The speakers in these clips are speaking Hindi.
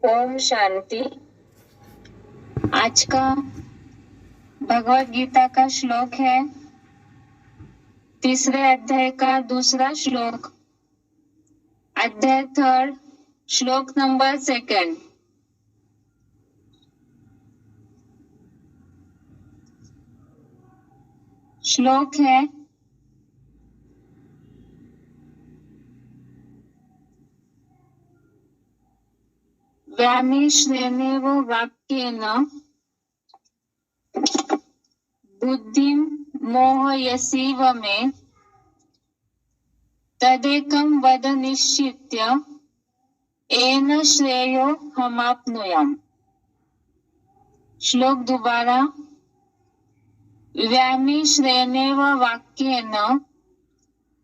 ओम शांति। आज का भगवत गीता का श्लोक है तीसरे अध्याय का दूसरा श्लोक, अध्याय 3, श्लोक नंबर 2। श्लोक है व्यामिश्रेणेव वाक्येन बुद्धिं मोहयसीव मे तदेकं वद निश्चित्य येन श्रेयो हमाप्नुयाम्। श्लोक दोबारा। व्यामिश्रेणेव वाक्येन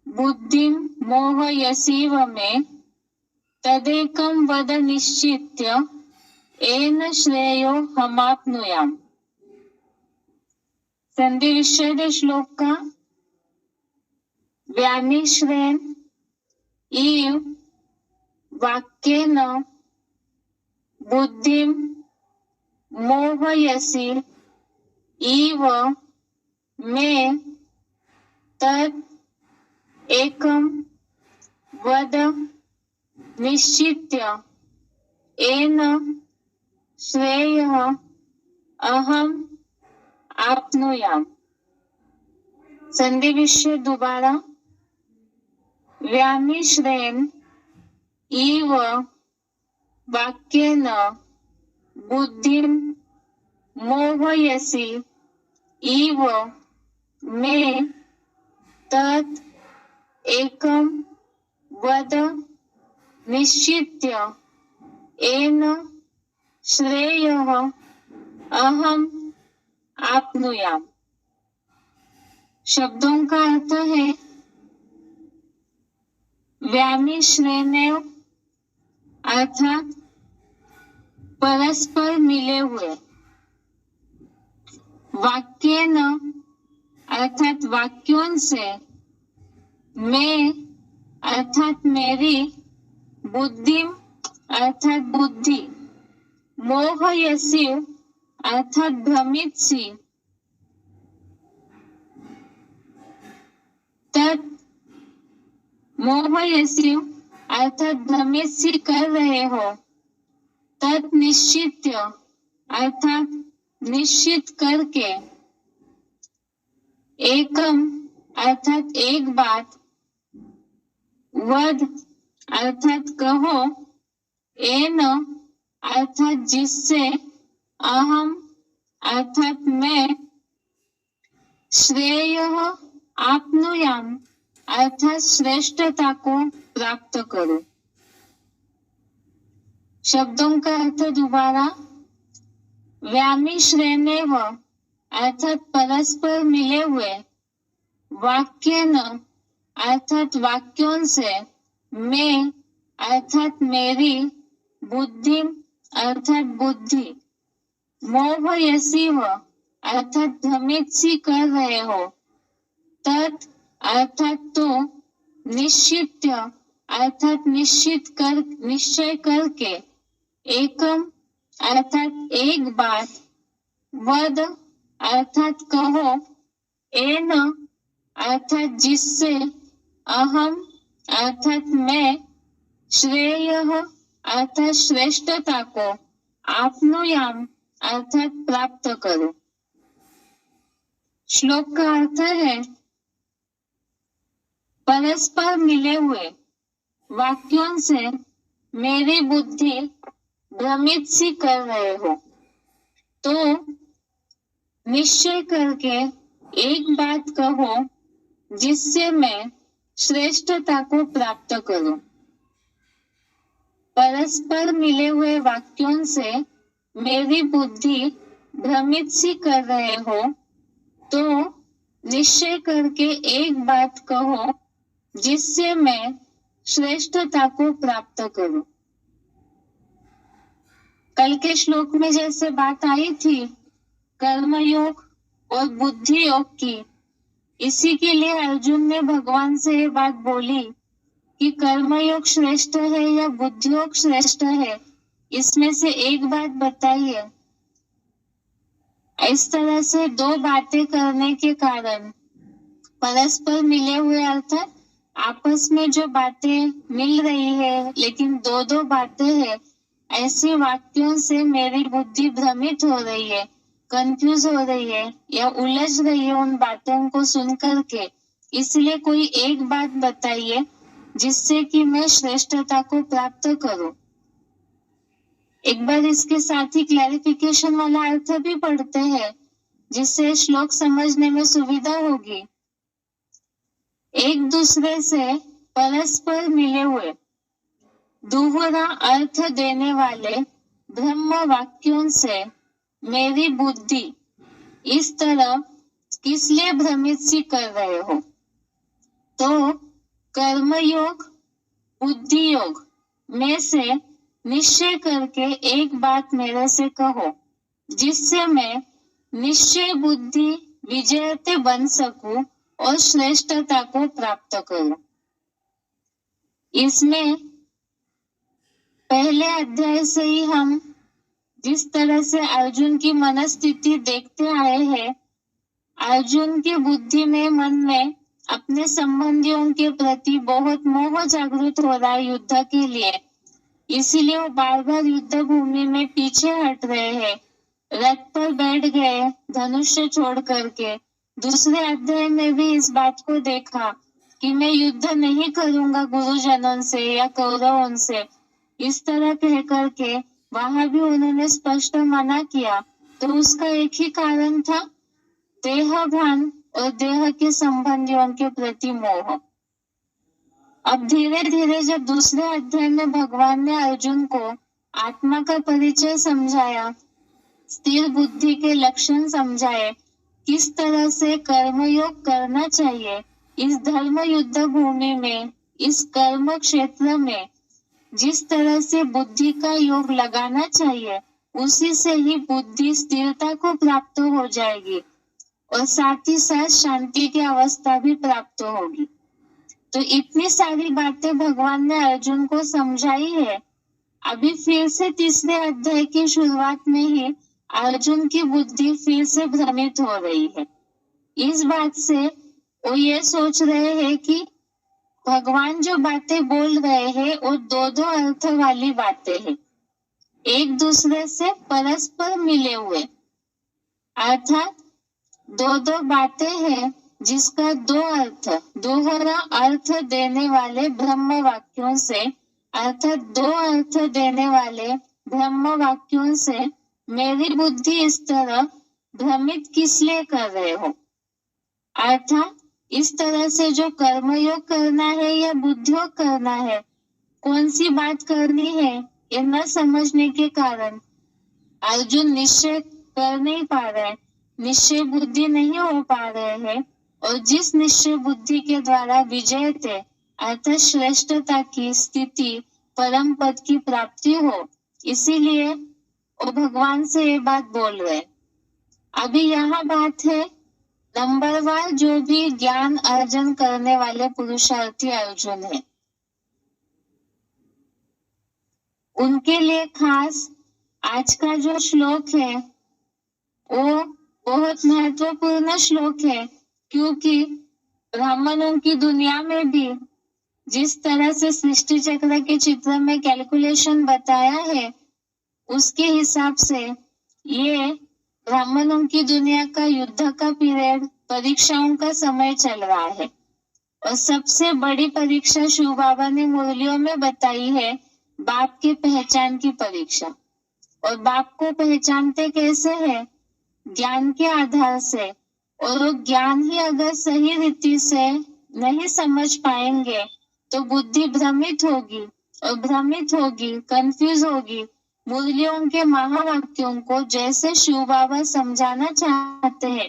बुद्धिं मोहयसीव मे तदेकं वद निश्चित्य येन श्रेयो हमाप्नुयाम्। संधि विच्छेद श्लोक का व्यामिश्रेण इव वाक्येन बुद्धिं मोहयसि इव मे तत् एकं वद निश्चित्य येन श्रेयः अहम् आप्नुयाम्। संधि विच्छेद दोबारा। व्यामिश्रेण इव वाक्येन बुद्धिं मोहयसि इव मे तत् एकं वद निश्चित्य येन श्रेयः अहम् आप्नुयाम्। शब्दों का अर्थ है व्यामिश्रेणेव अर्थात परस्पर मिले हुए, वाक्येन अर्थात वाक्यों से, मैं अर्थात मेरी, बुद्धिं अर्थात बुद्धि, मोहयसी अर्थात भ्रमित सी, तत् मोहयसी अर्थात भ्रमित सी कर रहे हो, तत् निश्चित्य अर्थात निश्चित करके, एकम अर्थात एक बात, वद अर्थात कहो, एन अर्थात जिससे, अहम अर्थात मैं, श्रेयः आप्नुयाम अर्थात श्रेष्ठता को प्राप्त करो। शब्दों का अर्थ दोबारा। व्यामिश्रेणेव अर्थात परस्पर मिले हुए, वाक्येन अर्थात वाक्यों से, मैं अर्थात मेरी, बुद्धि अर्थात बुद्धि, मोहयसीव अर्थात भ्रमित सी कर रहे हो, तत् अर्थात तो, निश्चित्य अर्थात निश्चय करके, एकम अर्थात एक बात, वद अर्थात कहो, एन अर्थात जिससे, अहम अर्थात मैं, श्रेयः अर्थात श्रेष्ठता को, आप्नुयाम अर्थात प्राप्त करो। श्लोक का अर्थ है परस्पर मिले हुए वाक्यों से मेरी बुद्धि भ्रमित सी कर रहे हो, तो निश्चय करके एक बात कहो जिससे मैं श्रेष्ठता को प्राप्त करूं। परस्पर मिले हुए वाक्यों से मेरी बुद्धि भ्रमित सी कर रहे हो, तो निश्चय करके एक बात कहो जिससे मैं श्रेष्ठता को प्राप्त करूं। कल के श्लोक में जैसे बात आई थी कर्मयोग और बुद्धि योग की, इसी के लिए अर्जुन ने भगवान से ये बात बोली कि कर्मयोग श्रेष्ठ है या बुद्धि योग श्रेष्ठ है, इसमें से एक बात बताइए। इस तरह से दो बातें करने के कारण परस्पर मिले हुए अर्थात आपस में जो बातें मिल रही है लेकिन दो दो बातें हैं, ऐसे वाक्यों से मेरी बुद्धि भ्रमित हो रही है, कंफ्यूज हो रही है या उलझ रही है उन बातों को सुन करके। इसलिए कोई एक बात बताइए जिससे कि मैं श्रेष्ठता को प्राप्त करूं। एक बार इसके साथ ही क्लैरिफिकेशन वाला अर्थ भी पढ़ते हैं जिससे श्लोक समझने में सुविधा होगी। एक दूसरे से परस्पर मिले हुए दोहरा अर्थ देने वाले ब्रह्म वाक्यों से मेरी बुद्धि इस तरह किस लिए भ्रमित सी कर रहे हो? तो कर्मयोग बुद्धि योग में से निश्चय करके एक बात मेरे से कहो जिससे मैं निश्चय बुद्धि विजयते बन सकूं और श्रेष्ठता को प्राप्त करूं। इसमें पहले अध्याय से ही हम जिस तरह से अर्जुन की मनस्थिति देखते आए हैं, अर्जुन की बुद्धि में मन में अपने संबंधियों के प्रति बहुत मोह जागृत हो रहा है युद्ध के लिए। इसीलिए वो बार बार युद्ध भूमि में पीछे हट रहे हैं, रथ पर बैठ गए धनुष्य छोड़ करके। दूसरे अध्याय में भी इस बात को देखा कि मैं युद्ध नहीं करूंगा गुरुजनों से या कौरवों से, इस तरह कह करके वहां भी उन्होंने स्पष्ट मना किया। तो उसका एक ही कारण था, देह भान और देह के संबंधियों के प्रति मोह। अब धीरे धीरे जब दूसरे अध्याय में भगवान ने अर्जुन को आत्मा का परिचय समझाया, स्थिर बुद्धि के लक्षण समझाए, किस तरह से कर्मयोग करना चाहिए इस धर्म युद्ध भूमि में, इस कर्म क्षेत्र में जिस तरह से बुद्धि का योग लगाना चाहिए उसी से ही बुद्धि स्थिरता को प्राप्त हो जाएगी और साथ ही साथ शांति की अवस्था भी प्राप्त होगी। तो इतनी सारी बातें भगवान ने अर्जुन को समझाई है। अभी फिर से तीसरे अध्याय की शुरुआत में ही अर्जुन की बुद्धि फिर से भ्रमित हो रही है। इस बात से वो ये सोच रहे हैं कि भगवान जो बातें बोल रहे हैं वो दो दो अर्थ वाली बातें हैं, एक दूसरे से परस्पर मिले हुए, अर्थात दो दो बातें हैं जिसका दो अर्थ, दोहरा अर्थ देने वाले ब्रह्म वाक्यों से, अर्थात दो अर्थ देने वाले ब्रह्म वाक्यों से मेरी बुद्धि इस तरह भ्रमित किस लिए कर रहे हो? अर्थात इस तरह से जो कर्मयोग करना है या बुद्धियोग करना है, कौन सी बात करनी है, ये न समझने के कारण अर्जुन निश्चय कर नहीं पा रहे, निश्चय बुद्धि नहीं हो पा रहे हैं। और जिस निश्चय बुद्धि के द्वारा विजय थे अर्थात श्रेष्ठता की स्थिति, परम पद की प्राप्ति हो, इसीलिए वो भगवान से ये बात बोल रहे। अभी यहाँ बात है नंबरवार जो भी ज्ञान अर्जन करने वाले पुरुषार्थी अर्जुन है, उनके लिए खास आज का जो श्लोक है वो बहुत महत्वपूर्ण श्लोक है, क्योंकि ब्राह्मणों की दुनिया में भी जिस तरह से सृष्टि चक्र के चित्र में कैलकुलेशन बताया है उसके हिसाब से ये ब्राह्मणों की दुनिया का युद्ध का पीरियड, परीक्षाओं का समय चल रहा है। और सबसे बड़ी परीक्षा शिव बाबा ने मुरलियों में बताई है, बाप की पहचान की परीक्षा। और बाप को पहचानते कैसे है? ज्ञान के आधार से। और वो ज्ञान ही अगर सही रीति से नहीं समझ पाएंगे तो बुद्धि भ्रमित होगी, और भ्रमित होगी, कंफ्यूज होगी। मुरलियों के महावाक्यों को जैसे शिव बाबा समझाना चाहते हैं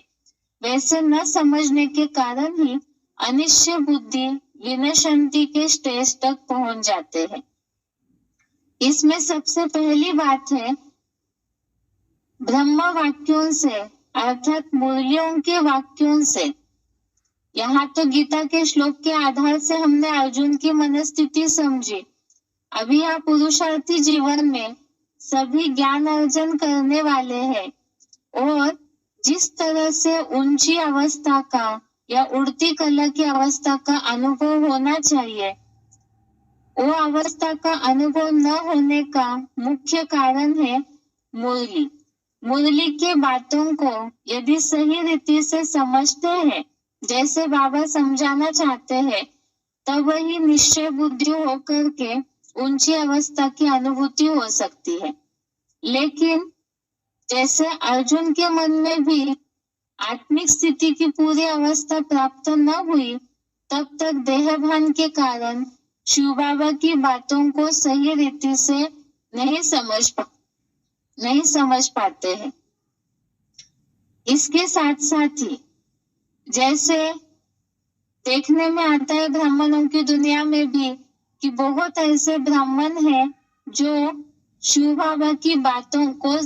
वैसे न समझने के कारण ही अनिश्चय बुद्धि विनशंति के स्टेज तक पहुंच जाते हैं। इसमें सबसे पहली बात है ब्रह्म वाक्यों से अर्थात मुरलियों के वाक्यों से। यहाँ तो गीता के श्लोक के आधार से हमने अर्जुन की मनस्थिति समझी। अभी यहाँ पुरुषार्थी जीवन में सभी ज्ञान अर्जन करने वाले हैं और जिस तरह से ऊंची अवस्था का या उड़ती कला की अवस्था का अनुभव होना चाहिए, वो अवस्था का अनुभव न होने का मुख्य कारण है मुरली। मुरली के बातों को यदि सही रीति से समझते हैं, जैसे बाबा समझाना चाहते हैं, तब वही निश्चय बुद्धि होकर के ऊंची अवस्था की अनुभूति हो सकती है। लेकिन जैसे अर्जुन के मन में भी आत्मिक स्थिति की पूरी अवस्था प्राप्त न हुई, तब तक देहभान के कारण शिव बाबा की बातों को सही रीति से नहीं समझ पाते हैं। इसके साथ साथ ही जैसे देखने में आता है ब्राह्मणों की दुनिया में भी कि बहुत ऐसे ब्राह्मण हैं जो शिव बाबा की बातों को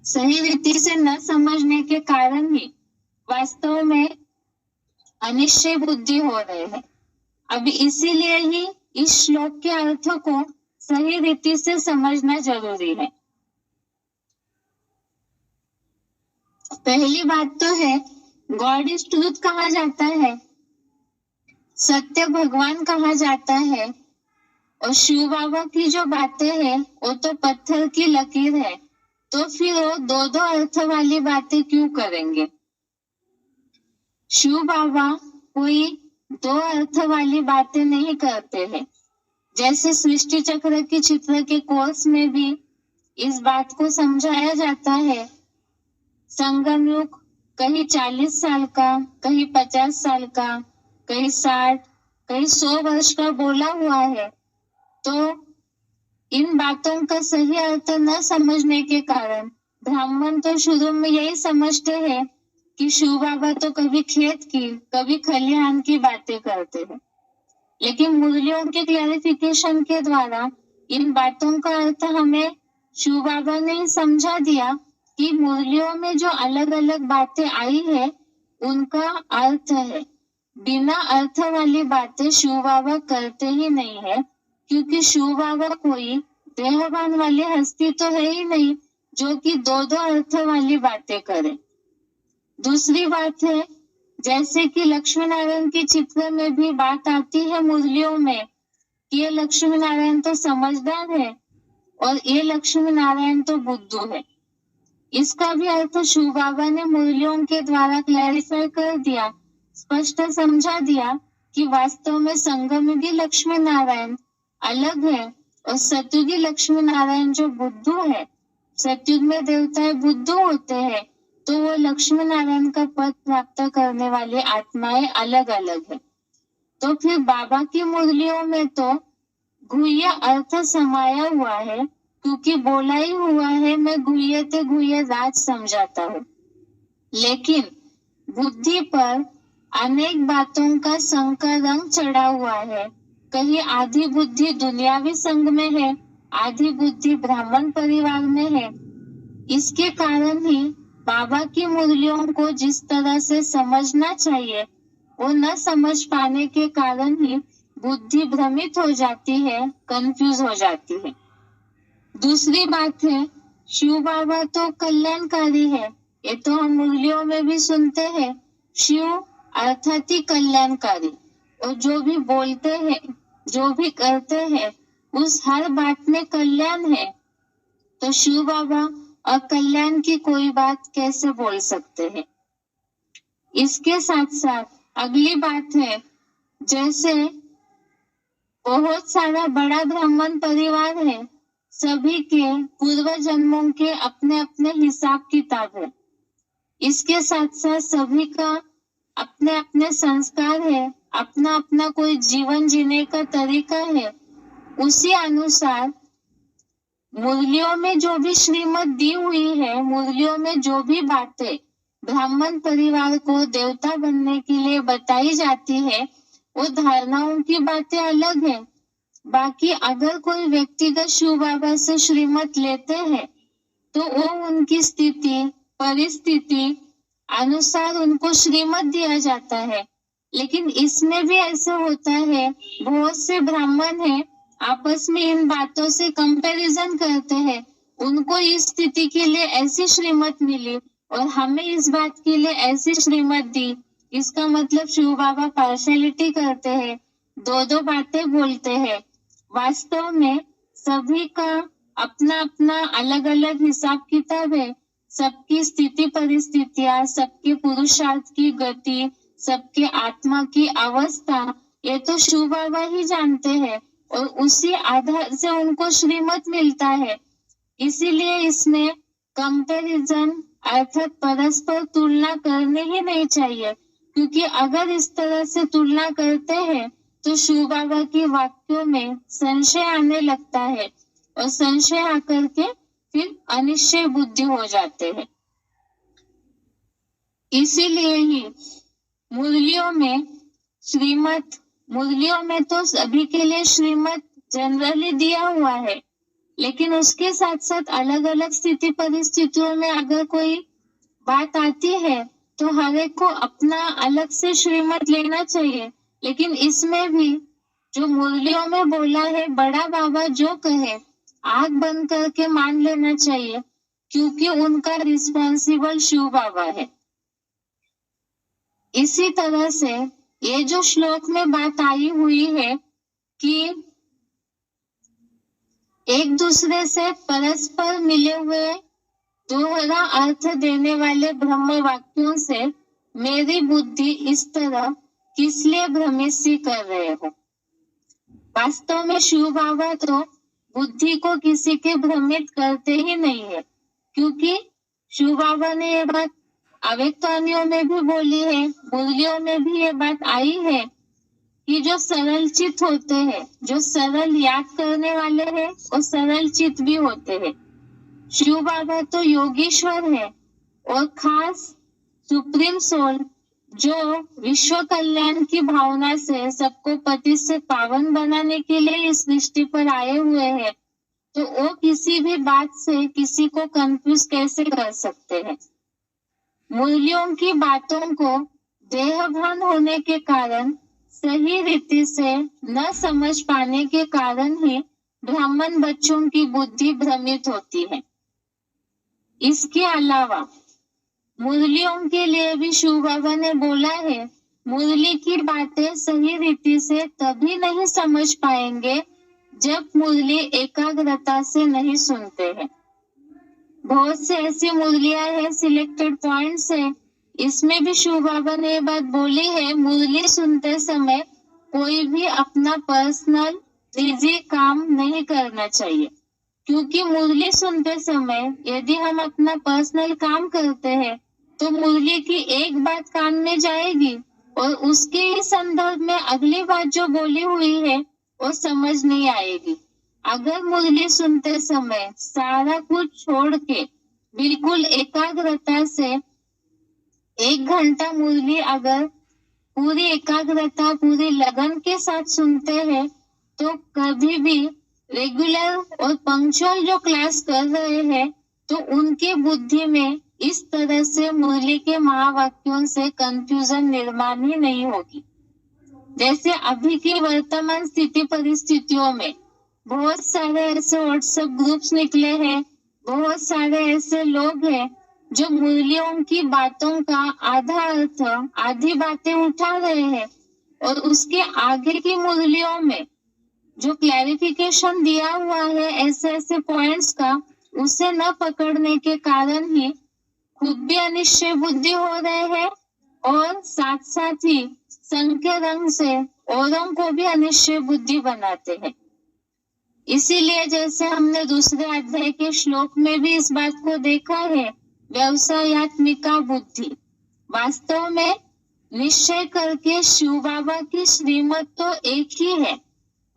सही रीति से न समझने के कारण ही वास्तव में अनिश्चय बुद्धि हो रहे हैं। अभी इसीलिए ही इस श्लोक के अर्थ को सही रीति से समझना जरूरी है। पहली बात तो है, गॉड इज ट्रूथ कहा जाता है, सत्य भगवान कहा जाता है, और शिव बाबा की जो बातें हैं वो तो पत्थर की लकीर है, तो फिर वो दो दो अर्थ वाली बातें क्यों करेंगे? शिव बाबा कोई दो अर्थ वाली बातें नहीं करते हैं। जैसे सृष्टि चक्र के चित्र के कोर्स में भी इस बात को समझाया जाता है, संगम युग कहीं 40 साल का, कहीं 50 साल का, कहीं 60, कहीं 100 वर्ष का बोला हुआ है। तो इन बातों का सही अर्थ न समझने के कारण ब्राह्मण तो शुरू में यही समझते हैं कि शिव बाबा तो कभी खेत की, कभी खलिहान की बातें करते हैं। लेकिन मुरलियों के क्लैरिफिकेशन के द्वारा इन बातों का अर्थ हमें शिव बाबा ने समझा दिया कि मुरलियों में जो अलग अलग बातें आई है उनका अर्थ है। बिना अर्थ वाली बातें शिव बाबा करते ही नहीं है, क्योंकि शिव बाबा कोई देहवान वाली हस्ती तो है ही नहीं जो कि दो दो अर्थ वाली बातें करे। दूसरी बात है, जैसे कि लक्ष्मी नारायण के चित्र में भी बात आती है मुरलियों में कि ये लक्ष्मी नारायण तो समझदार है और ये लक्ष्मी नारायण तो बुद्धू है। इसका भी अर्थ शिव बाबा ने मुरलियों के द्वारा क्लैरिफाई कर दिया, स्पष्ट समझा दिया कि वास्तव में संगमी लक्ष्मी नारायण अलग है और सतयुगी लक्ष्मी नारायण जो बुद्धू है, सतयुग में देवताएं बुद्धू होते हैं, तो वो लक्ष्मी नारायण का पद प्राप्त करने वाली आत्माएं अलग अलग है। तो फिर बाबा की मुरलियों में तो गुह्य अर्थ समाया हुआ है, क्योंकि बोला ही हुआ है, मैं गुह्य ते गुह्य राज समझाता हूँ। लेकिन बुद्धि पर अनेक बातों का संकर रंग चढ़ा हुआ है। कहीं आधी बुद्धि दुनियावी संग में है, आधी बुद्धि ब्राह्मण परिवार में है। इसके कारण ही बाबा की मुरलियों को जिस तरह से समझना चाहिए वो न समझ पाने के कारण ही बुद्धि भ्रमित हो जाती है, कंफ्यूज हो जाती है। दूसरी बात है, शिव बाबा तो कल्याणकारी है, ये तो हम मुरलियों में भी सुनते हैं, शिव अर्थात ही कल्याणकारी, और जो भी बोलते हैं, जो भी करते हैं, उस हर बात में कल्याण है। तो शिव बाबा अकल्याण की कोई बात कैसे बोल सकते हैं? इसके साथ साथ अगली बात है, जैसे बहुत सारा बड़ा ब्राह्मण परिवार है, सभी के पूर्व जन्मों के अपने अपने हिसाब किताब है। इसके साथ साथ सभी का अपने अपने संस्कार है, अपना अपना कोई जीवन जीने का तरीका है। उसी अनुसार मुरलियों में जो भी श्रीमत दी हुई है, मुरलियों में जो भी बातें ब्राह्मण परिवार को देवता बनने के लिए बताई जाती है, वो धारणाओं की बातें अलग है। बाकी अगर कोई व्यक्तिगत शिव बाबा से श्रीमत लेते हैं तो वो उनकी स्थिति परिस्थिति अनुसार उनको श्रीमत दिया जाता है। लेकिन इसमें भी ऐसा होता है, बहुत से ब्राह्मण हैं आपस में इन बातों से कंपैरिजन करते हैं। उनको इस स्थिति के लिए ऐसी श्रीमत मिली और हमें इस बात के लिए ऐसी श्रीमत दी। इसका मतलब शिव बाबा पार्शलिटी करते हैं, दो दो बातें बोलते हैं। वास्तव में सभी का अपना अपना अलग अलग हिसाब किताब है। सबकी स्थिति परिस्थितियां, सबके पुरुषार्थ की गति, सबके आत्मा की अवस्था, ये तो शिव बाबा ही जानते हैं और उसी आधार से उनको श्रीमत मिलता है। इसीलिए इसमें कंपैरिजन अर्थात परस्पर तुलना करनी ही नहीं चाहिए, क्योंकि अगर इस तरह से तुलना करते हैं तो शिव बाबा के वाक्यों में संशय आने लगता है और संशय आकर के फिर अनिश्चय बुद्धि हो जाते हैं। इसीलिए ही मुरलियों में तो सभी के लिए श्रीमत जनरली दिया हुआ है, लेकिन उसके साथ साथ अलग अलग स्थिति परिस्थितियों में अगर कोई बात आती है तो हर एक को अपना अलग से श्रीमत लेना चाहिए। लेकिन इसमें भी जो मुरलियों में बोला है, बड़ा बाबा जो कहे आंख बंद करके मान लेना चाहिए, क्योंकि उनका रिस्पॉन्सिबल शिव बाबा है। इसी तरह से ये जो श्लोक में बात आई हुई है कि एक दूसरे से परस्पर मिले हुए दोहरा अर्थ देने वाले ब्रह्म वाक्यों से मेरी बुद्धि इस तरह किस लिए भ्रमित सी कर रहे हो। वास्तव में शिव बाबा तो बुद्धि को किसी के भ्रमित करते ही नहीं है, क्योंकि शिव बाबा ने ये बात अव्यक्तवाणियों में भी बोली है, मुरलियों में भी ये बात आई है कि जो सरल चित होते हैं, जो सरल याद करने वाले हैं, वो सरल चित भी होते हैं। शिव बाबा तो योगीश्वर है और खास सुप्रीम सोल जो विश्व कल्याण की भावना से सबको पतित से पावन बनाने के लिए इस सृष्टि पर आए हुए हैं, तो वो किसी भी बात से किसी को कंफ्यूज कैसे कर सकते हैं। मुरलियों की बातों को देहभान होने के कारण, सही रीति से न समझ पाने के कारण ही ब्राह्मण बच्चों की बुद्धि भ्रमित होती है। इसके अलावा मुरलियों के लिए भी शिव बाबा ने बोला है, मुरली की बातें सही रीति से तभी नहीं समझ पाएंगे जब मुरली एकाग्रता से नहीं सुनते हैं। बहुत से ऐसी मुरलियां हैं, सिलेक्टेड पॉइंट्स है, इसमें भी शिव बाबा ने ये बात बोली है, मुरली सुनते समय कोई भी अपना पर्सनल निजी काम नहीं करना चाहिए, क्योंकि मुरली सुनते समय यदि हम अपना पर्सनल काम करते हैं तो मुरली की एक बात कान में जाएगी और उसके ही संदर्भ में अगली बात जो बोली हुई है वो समझ नहीं आएगी। अगर मुरली सुनते समय सारा कुछ छोड़ के बिल्कुल एकाग्रता से 1 घंटा मुरली अगर पूरी एकाग्रता, पूरी लगन के साथ सुनते हैं, तो कभी भी रेगुलर और पंक्चुअल जो क्लास कर रहे हैं तो उनकी बुद्धि में इस तरह से मुरली के महावाक्यों से कंफ्यूजन निर्माण ही नहीं होगी। जैसे अभी की वर्तमान स्थिति परिस्थितियों में बहुत सारे ऐसे व्हाट्सएप ग्रुप्स निकले हैं, बहुत सारे ऐसे लोग हैं जो मुरलियों की बातों का आधा अर्थ, आधी बातें उठा रहे हैं और उसके आगे की मुरलियों में जो क्लैरिफिकेशन दिया हुआ है ऐसे ऐसे पॉइंट्स का, उसे न पकड़ने के कारण ही खुद भी अनिश्चय बुद्धि हो रहे हैं और साथ साथ ही संघ के रंग से औरों को भी अनिश्चय बुद्धि बनाते हैं। इसीलिए जैसे हमने दूसरे अध्याय के श्लोक में भी इस बात को देखा है, व्यवसायत्मिका बुद्धि। वास्तव में निश्चय करके शिव बाबा की श्रीमत तो एक ही है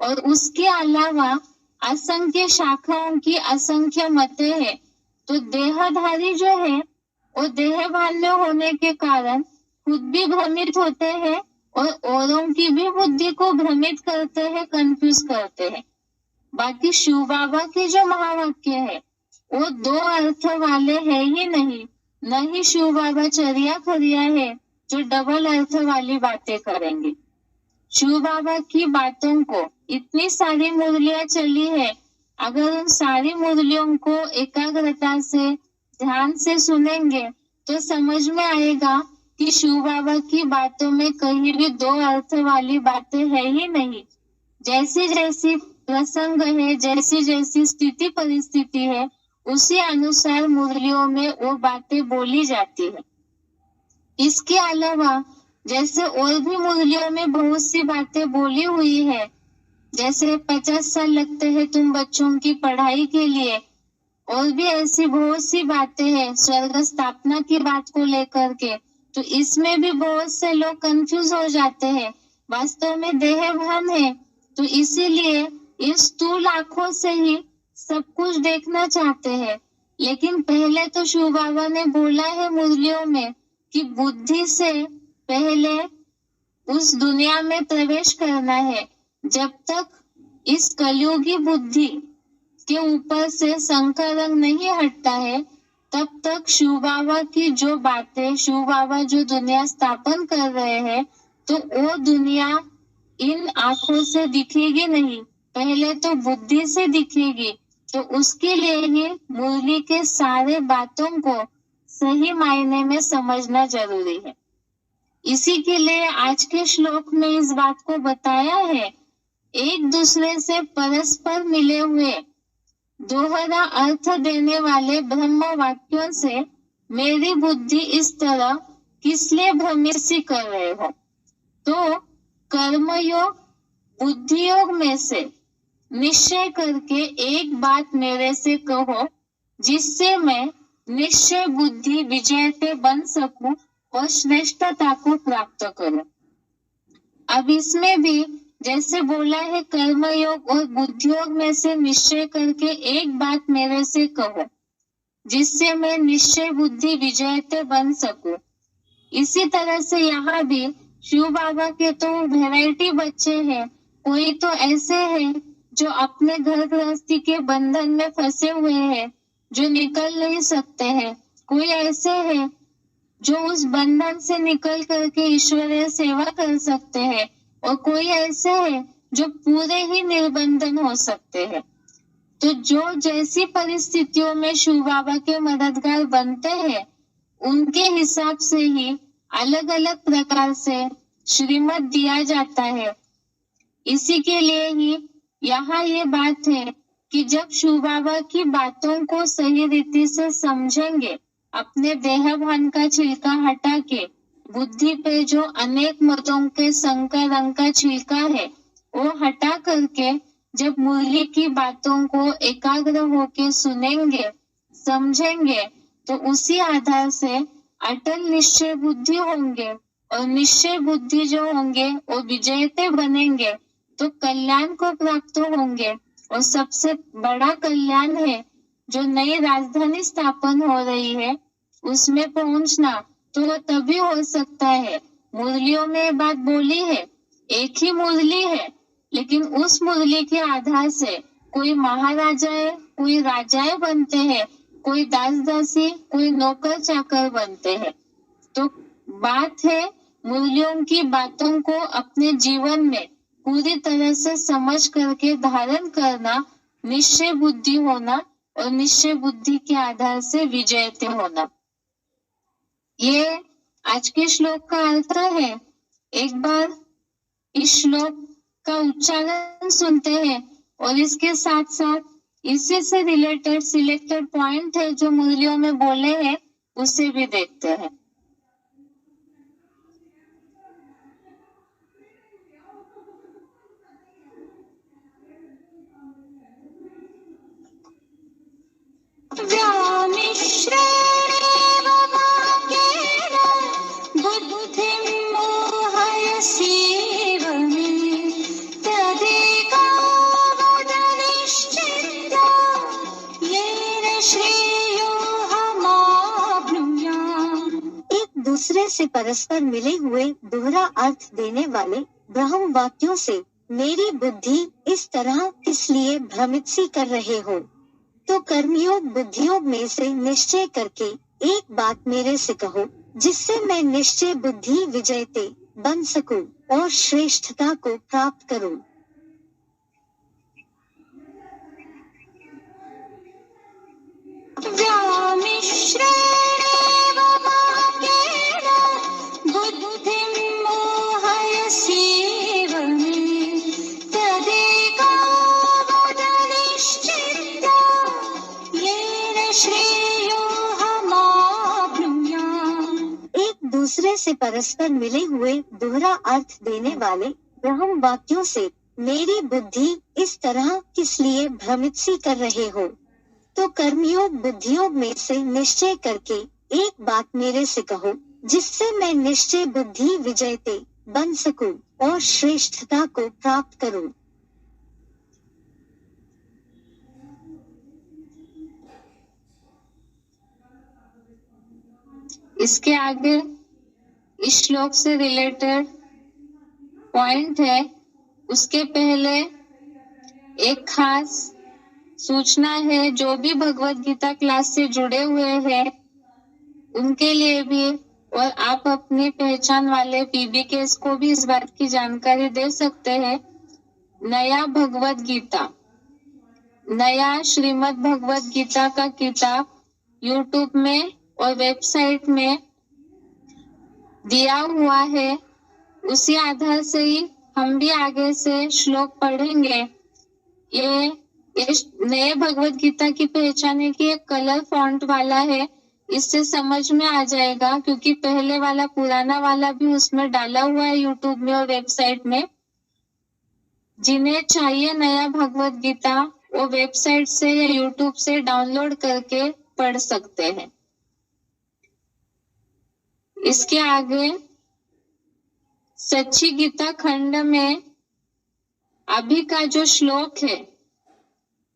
और उसके अलावा असंख्य शाखाओं की असंख्य मतें हैं। तो देहधारी जो है वो देहभान में होने के कारण खुद भी भ्रमित होते हैं और औरों की भी बुद्धि को भ्रमित करते हैं, कंफ्यूज करते हैं। बाकी शिव बाबा के जो महावाक्य है वो 2 अर्थ वाले है ही नहीं, न ही शिव बाबा चरिया खरिया है जो डबल अर्थ वाली बातें करेंगे। शिव बाबा की बातों को इतनी सारी मुरलियां चली है, अगर उन सारी मुरलियों को एकाग्रता से ध्यान से सुनेंगे तो समझ में आएगा कि शिव बाबा की बातों में कहीं भी दो अर्थ वाली बातें है ही नहीं। जैसी जैसी प्रसंग है, जैसी जैसी स्थिति परिस्थिति है, उसी अनुसार मुरलियों में वो बातें बोली जाती है। इसके अलावा जैसे और भी मुरलियों में बहुत सी बातें बोली हुई है, जैसे 50 साल लगते हैं तुम बच्चों की पढ़ाई के लिए, और भी ऐसी बहुत सी बातें हैं स्वर्ग स्थापना की बात को लेकर के। तो इसमें भी बहुत से लोग कंफ्यूज हो जाते हैं, वास्तव में देह भ्रम है। तो इसीलिए इस स्थूल आंखों से ही सब कुछ देखना चाहते हैं। लेकिन पहले तो शिव बाबा ने बोला है मुरलियों में कि बुद्धि से पहले उस दुनिया में प्रवेश करना है। जब तक इस कलयुगी बुद्धि के ऊपर से शंकर रंग नहीं हटता है, तब तक शिव बाबा की जो बातें, शिव बाबा जो दुनिया स्थापन कर रहे हैं, तो वो दुनिया इन आंखों से दिखेगी नहीं, पहले तो बुद्धि से दिखेगी। तो उसके लिए ही मुरली के सारे बातों को सही मायने में समझना जरूरी है। इसी के लिए आज के श्लोक में इस बात को बताया है, एक दूसरे से परस्पर मिले हुए दोहरा अर्थ देने वाले ब्रह्म वाक्यों से मेरी बुद्धि इस तरह किस लिए भ्रमित सी कर रहे हो। तो कर्मयोग बुद्धि योग में से निश्चय करके एक बात मेरे से कहो, जिससे मैं निश्चय बुद्धि विजयते बन सकूं और श्रेष्ठता को प्राप्त करूं। अब इसमें भी जैसे बोला है कर्म योग और बुद्धि योग में से निश्चय करके एक बात मेरे से कहो, जिससे मैं निश्चय बुद्धि विजयते बन सकूं। इसी तरह से यहाँ भी शिव बाबा के तो वैरायटी बच्चे हैं। कोई तो ऐसे हैं जो अपने घर गृहस्थी के बंधन में फंसे हुए हैं, जो निकल नहीं सकते हैं। कोई ऐसे हैं जो उस बंधन से निकल करके ईश्वरीय सेवा कर सकते हैं, और कोई ऐसे हैं जो पूरे ही निर्बंधन हो सकते हैं। तो जो जैसी परिस्थितियों में शिव बाबा के मददगार बनते हैं, उनके हिसाब से ही अलग अलग प्रकार से श्रीमत दिया जाता है। इसी के लिए ही यहाँ ये बात है कि जब शिव बाबा की बातों को सही रीति से समझेंगे, अपने देह भान का छिलका हटा के बुद्धि पे जो अनेक मतों के संकर रंग का छिलका है वो हटा करके जब मुरली की बातों को एकाग्र होके सुनेंगे, समझेंगे, तो उसी आधार से अटल निश्चय बुद्धि होंगे, और निश्चय बुद्धि जो होंगे वो विजयते बनेंगे, तो कल्याण को प्राप्त होंगे। और सबसे बड़ा कल्याण है जो नई राजधानी स्थापन हो रही है, उसमें पहुंचना। तो वो तभी हो सकता है, मुरलियों में ये बात बोली है, एक ही मुरली है, लेकिन उस मुरली के आधार से कोई महाराजाएं, कोई राजाएं बनते हैं, कोई दास दासी, कोई नौकर चाकर बनते हैं। तो बात है मुरलियों की बातों को अपने जीवन में पूरी तरह से समझ करके धारण करना, निश्चय बुद्धि होना, और निश्चय बुद्धि के आधार से विजयते होना। ये आज के श्लोक का अर्थ है। एक बार इस श्लोक का उच्चारण सुनते हैं और इसके साथ साथ इसी से रिलेटेड सिलेक्टेड पॉइंट है जो मुरलियों में बोले हैं, उसे भी देखते हैं। दूसरे से परस्पर मिले हुए दोहरा अर्थ देने वाले ब्रह्म वाक्यों से मेरी बुद्धि इस तरह किस लिए भ्रमित सी कर रहे हो। तो कर्मयोग बुद्धियोग में से निश्चय करके एक बात मेरे से कहो, जिससे मैं निश्चय बुद्धि विजयते बन सकूं और श्रेष्ठता को प्राप्त करूं। व्यामिश्रेणेव वाक्येन बुद्धिं मोहयसीव मे तदेका वद निश्चित्य येन श्रेयोऽहमाप्नुयाम्। एक दूसरे से परस्पर मिले हुए दोहरा अर्थ देने वाले ब्रह्म वाक्यों से मेरी बुद्धि इस तरह किस लिए भ्रमित सी कर रहे हो? तो कर्मयोग बुद्धियोग में से निश्चय करके एक बात मेरे से कहो, जिससे मैं निश्चय बुद्धि विजयते बन सकूं और श्रेष्ठता को प्राप्त करूं। इसके आगे इस श्लोक से रिलेटेड पॉइंट है। उसके पहले एक खास सूचना है, जो भी भगवत गीता क्लास से जुड़े हुए हैं उनके लिए भी, और आप अपनी पहचान वाले पीबीकेस को भी इस बात की जानकारी दे सकते हैं। नया भगवत गीता, नया श्रीमद् भगवत गीता का किताब यूट्यूब में और वेबसाइट में दिया हुआ है। उसी आधार से ही हम भी आगे से श्लोक पढ़ेंगे। ये नए भगवत गीता की पहचान है कि एक कलर फॉन्ट वाला है, इससे समझ में आ जाएगा, क्योंकि पहले वाला पुराना वाला भी उसमें डाला हुआ है यूट्यूब में और वेबसाइट में। जिन्हें चाहिए नया भगवत गीता, वो वेबसाइट से या यूट्यूब से डाउनलोड करके पढ़ सकते हैं। इसके आगे सच्ची गीता खंड में अभी का जो श्लोक है,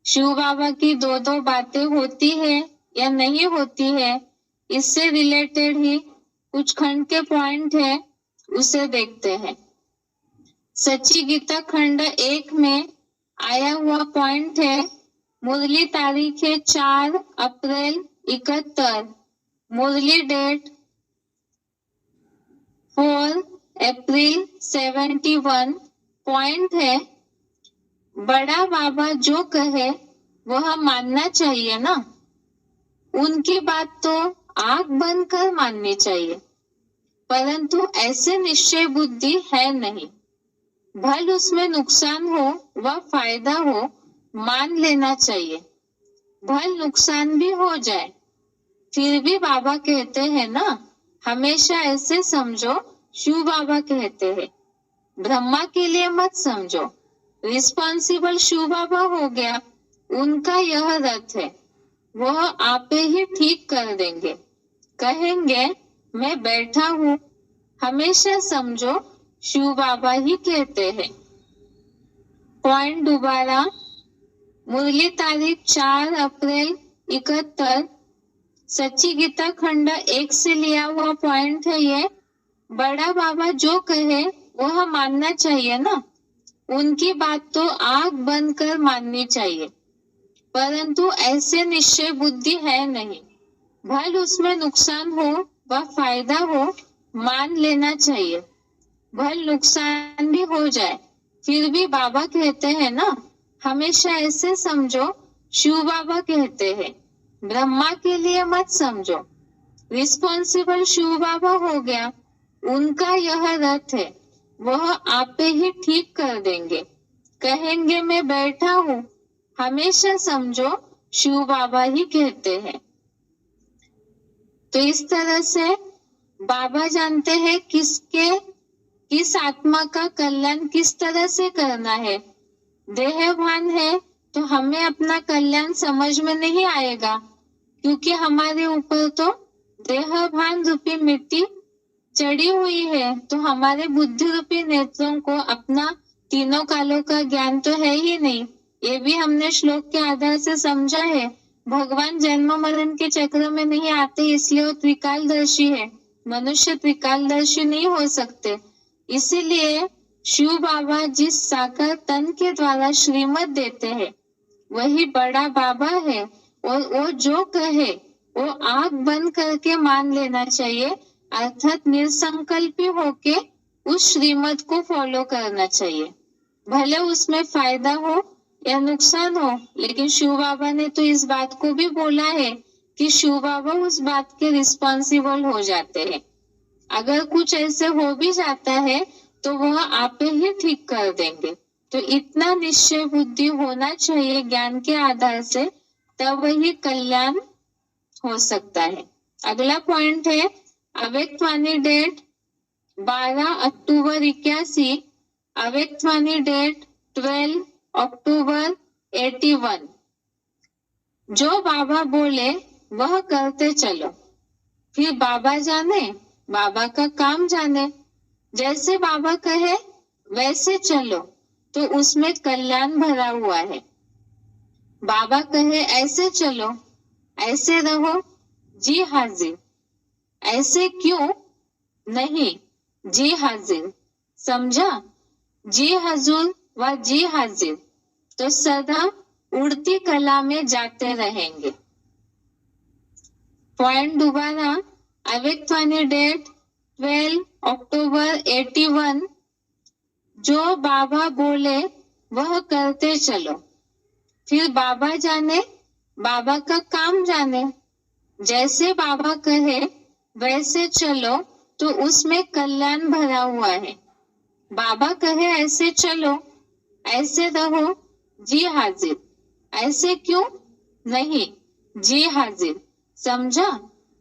शिव बाबा की दो बातें होती है या नहीं होती है, इससे रिलेटेड ही कुछ खंड के पॉइंट है, उसे देखते हैं। सच्ची गीता खंड 1 में आया हुआ पॉइंट है, मुरली तारीख है 4 अप्रैल 71, मुरली डेट 4 अप्रैल 71। पॉइंट है, बड़ा बाबा जो कहे वह मानना चाहिए ना। उनकी बात तो आंख बंद कर माननी चाहिए, परंतु ऐसे निश्चय बुद्धि है नहीं। भल उसमें नुकसान हो व फायदा हो, मान लेना चाहिए। भल नुकसान भी हो जाए, फिर भी बाबा कहते हैं ना, हमेशा ऐसे समझो। शिव बाबा कहते हैं, ब्रह्मा के लिए मत समझो। रिस्पॉन्सिबल शिव बाबा हो गया, उनका यह रथ है, वह आपे ही ठीक कर देंगे। कहेंगे मैं बैठा हूँ, हमेशा समझो शिव बाबा ही कहते हैं। पॉइंट दोबारा, मुरली तारीख 4 अप्रैल 71, सच्ची गीता खंड 1 से लिया हुआ पॉइंट है ये। बड़ा बाबा जो कहे वह मानना चाहिए ना। उनकी बात तो आंख बंद कर माननी चाहिए, परंतु ऐसे निश्चय बुद्धि है नहीं। भल उसमें नुकसान हो व फायदा हो, मान लेना चाहिए। भल नुकसान भी हो जाए, फिर भी बाबा कहते हैं ना, हमेशा ऐसे समझो। शिव बाबा कहते हैं, ब्रह्मा के लिए मत समझो। रिस्पॉन्सिबल शिव बाबा हो गया, उनका यह रथ है, वह आपे ही ठीक कर देंगे। कहेंगे मैं बैठा हूँ, हमेशा समझो शिव बाबा ही कहते हैं। तो इस तरह से बाबा जानते हैं किस आत्मा का कल्याण किस तरह से करना है। देहभान है तो हमें अपना कल्याण समझ में नहीं आएगा, क्योंकि हमारे ऊपर तो देहभान रूपी मिट्टी चढ़ी हुई है। तो हमारे बुद्धि रूपी नेत्रों को अपना तीनों कालों का ज्ञान तो है ही नहीं। ये भी हमने श्लोक के आधार से समझा है। भगवान जन्म मरण के चक्र में नहीं आते, इसलिए वो त्रिकालदर्शी है। मनुष्य त्रिकालदर्शी नहीं हो सकते। इसीलिए शिव बाबा जिस साकार तन के द्वारा श्रीमत देते हैं, वही बड़ा बाबा है। और वो जो कहे वो आंख बंद करके मान लेना चाहिए, अर्थात निसंकल्पी होके उस श्रीमत को फॉलो करना चाहिए, भले उसमें फायदा हो या नुकसान हो। लेकिन शिव बाबा ने तो इस बात को भी बोला है कि शिव बाबा उस बात के रिस्पॉन्सिबल हो जाते हैं। अगर कुछ ऐसे हो भी जाता है तो वह आप ही ठीक कर देंगे। तो इतना निश्चय बुद्धि होना चाहिए ज्ञान के आधार से, तब वही कल्याण हो सकता है। अगला पॉइंट है अव्यक्तवाणी डेट 12 अक्टूबर 81, अव्यक्तवाणी डेट 12 अक्टूबर 81। जो बाबा बोले वह करते चलो, फिर बाबा जाने, बाबा का काम जाने। जैसे बाबा कहे वैसे चलो तो उसमें कल्याण भरा हुआ है। बाबा कहे ऐसे चलो, ऐसे रहो, जी हाजिर। ऐसे क्यों नहीं, जी हाजिर। समझा? जी हजूर व जी हाजिर तो सदा उड़ती कला में जाते रहेंगे। पॉइंट दोबारा, अव्यक्तवाणी डेट 12 अक्टूबर 81। जो बाबा बोले वह करते चलो, फिर बाबा जाने, बाबा का काम जाने। जैसे बाबा कहे वैसे चलो तो उसमें कल्याण भरा हुआ है। बाबा कहे ऐसे चलो, ऐसे रहो, जी हाजिर। ऐसे क्यों नहीं, जी हाजिर। समझा?